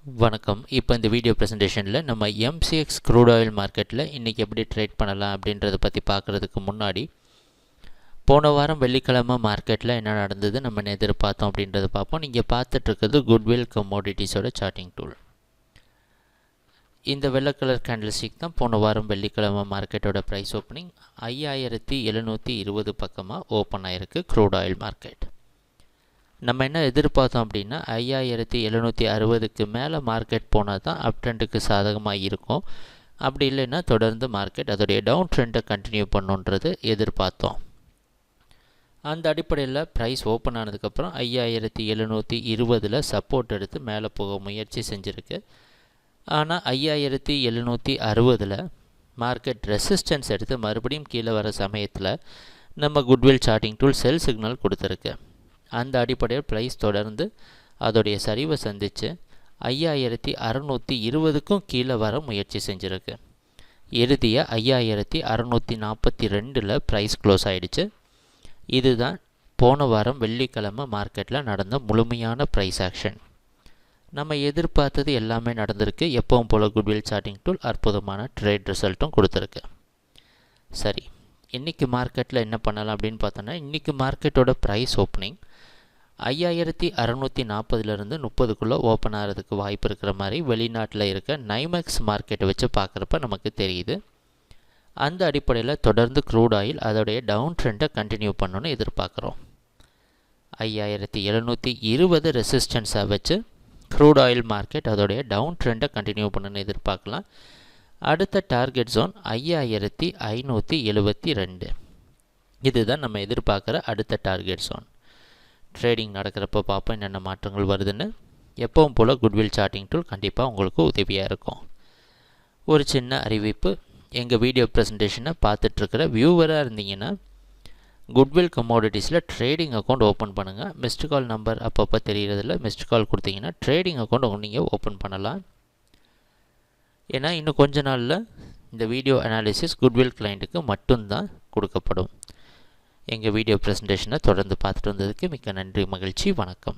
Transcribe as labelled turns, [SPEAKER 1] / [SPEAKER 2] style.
[SPEAKER 1] வணக்கம். இப்போ இந்த வீடியோ ப்ரெசன்டேஷனில் நம்ம MCX க்ரூட் ஆயில் மார்க்கெட்டில் இன்றைக்கி எப்படி ட்ரேட் பண்ணலாம் அப்படின்றத பற்றி பார்க்குறதுக்கு முன்னாடி போன வாரம் வெள்ளிக்கிழமை மார்க்கெட்டில் என்ன நடந்தது நம்ம எதிர்பார்த்தோம் அப்படின்றத பார்ப்போம். நீங்கள் பார்த்துட்ருக்கிறது குட்வில் கமோடிட்டிஸோட சார்ட்டிங் டூல். இந்த வெள்ளை கலர் கேண்டில்ஸ்டிக் தான் போன வாரம் வெள்ளிக்கிழமை மார்க்கெட்டோட ப்ரைஸ் ஓப்பனிங் 5720 பக்கமாக ஓப்பன் ஆகிருக்கு க்ரூட் ஆயில் மார்க்கெட். நம்ம என்ன எதிர்பார்த்தோம் அப்படின்னா 5760க்கு மேலே மார்க்கெட் போனால் தான் அப் ட்ரெண்டுக்கு சாதகமாக இருக்கும். அப்படி இல்லைன்னா தொடர்ந்து மார்க்கெட் அதோடைய டவுன் ட்ரெண்டை கண்டினியூ பண்ணுன்றது எதிர்பார்த்தோம். அந்த அடிப்படையில் ப்ரைஸ் ஓப்பன் ஆனதுக்கப்புறம் 5720 சப்போர்ட் எடுத்து மேலே போக முயற்சி செஞ்சுருக்கு. ஆனால் 5760 மார்க்கெட் ரெசிஸ்டன்ஸ் எடுத்து மறுபடியும் கீழே வர சமயத்தில் நம்ம Goodwill charting tool sell signal கொடுத்துருக்கு. அந்த அடிப்படையில் ப்ரைஸ் தொடர்ந்து அதோடைய சரிவை சந்தித்து 5620க்கும் கீழே வர முயற்சி செஞ்சுருக்கு. இறுதியாக 5642 ப்ரைஸ் க்ளோஸ் ஆகிடுச்சு. இதுதான் போன வாரம் வெள்ளிக்கிழமை மார்க்கெட்டில் நடந்த முழுமையான ப்ரைஸ் ஆக்ஷன். நம்ம எதிர்பார்த்தது எல்லாமே நடந்திருக்கு. எப்பவும் போல் குட்வில் சார்ட்டிங் டூல் அற்புதமான ட்ரேட் ரிசல்ட்டும் கொடுத்துருக்கு. சரி, இன்றைக்கி மார்க்கெட்டில் என்ன பண்ணலாம் அப்படின்னு பார்த்தோன்னா, இன்றைக்கி மார்க்கெட்டோட ப்ரைஸ் ஓப்பனிங் 5640லேருந்து 30க்குள்ளே ஓப்பன் ஆகிறதுக்கு வாய்ப்பு இருக்கிற மாதிரி வெளிநாட்டில் இருக்க நைமெக்ஸ் மார்க்கெட்டை வச்சு பார்க்குறப்ப நமக்கு தெரியுது. அந்த அடிப்படையில் தொடர்ந்து க்ரூட் ஆயில் அதோடைய டவுன் ட்ரெண்டை கண்டினியூ பண்ணணுன்னு எதிர்பார்க்குறோம். 5720 ரெசிஸ்டன்ஸாக வச்சு க்ரூட் ஆயில் மார்க்கெட் அதோடைய டவுன் ட்ரெண்டை கண்டினியூ பண்ணணுன்னு எதிர்பார்க்கலாம். அடுத்த டார்கெட் ஜோன் 5572. இதுதான் நம்ம எதிர்பார்க்குற அடுத்த டார்கெட் ஜோன். ட்ரேடிங் நடக்கிறப்ப பார்ப்போம் என்னென்ன மாற்றங்கள் வருதுன்னு. எப்பவும் போல் குட்வில் சார்ட்டிங் டூல் கண்டிப்பாக உங்களுக்கு உதவியாக இருக்கும். ஒரு சின்ன அறிவிப்பு, எங்கள் வீடியோ ப்ரெசன்டேஷனை பார்த்துட்ருக்கிற வியூவராக இருந்தீங்கன்னா குட்வில் கமோடிட்டிஸில் ட்ரேடிங் அக்கௌண்ட் ஓப்பன் பண்ணுங்கள். மிஸ்டு கால் நம்பர் அப்பப்போ தெரிகிறதில்ல, மிஸ்டு கால் கொடுத்தீங்கன்னா ட்ரேடிங் அக்கௌண்ட் நீங்கள் ஓப்பன் பண்ணலாம். ஏன்னா இன்னும் கொஞ்ச நாளில் இந்த வீடியோ அனாலிசிஸ் குட்வில் கிளைண்ட்டுக்கு மட்டும்தான் கொடுக்கப்படும். எங்கள் வீடியோ ப்ரெசன்டேஷனை தொடர்ந்து பார்த்துட்டு வந்ததுக்கு மிக்க நன்றி, மகிழ்ச்சி, வணக்கம்.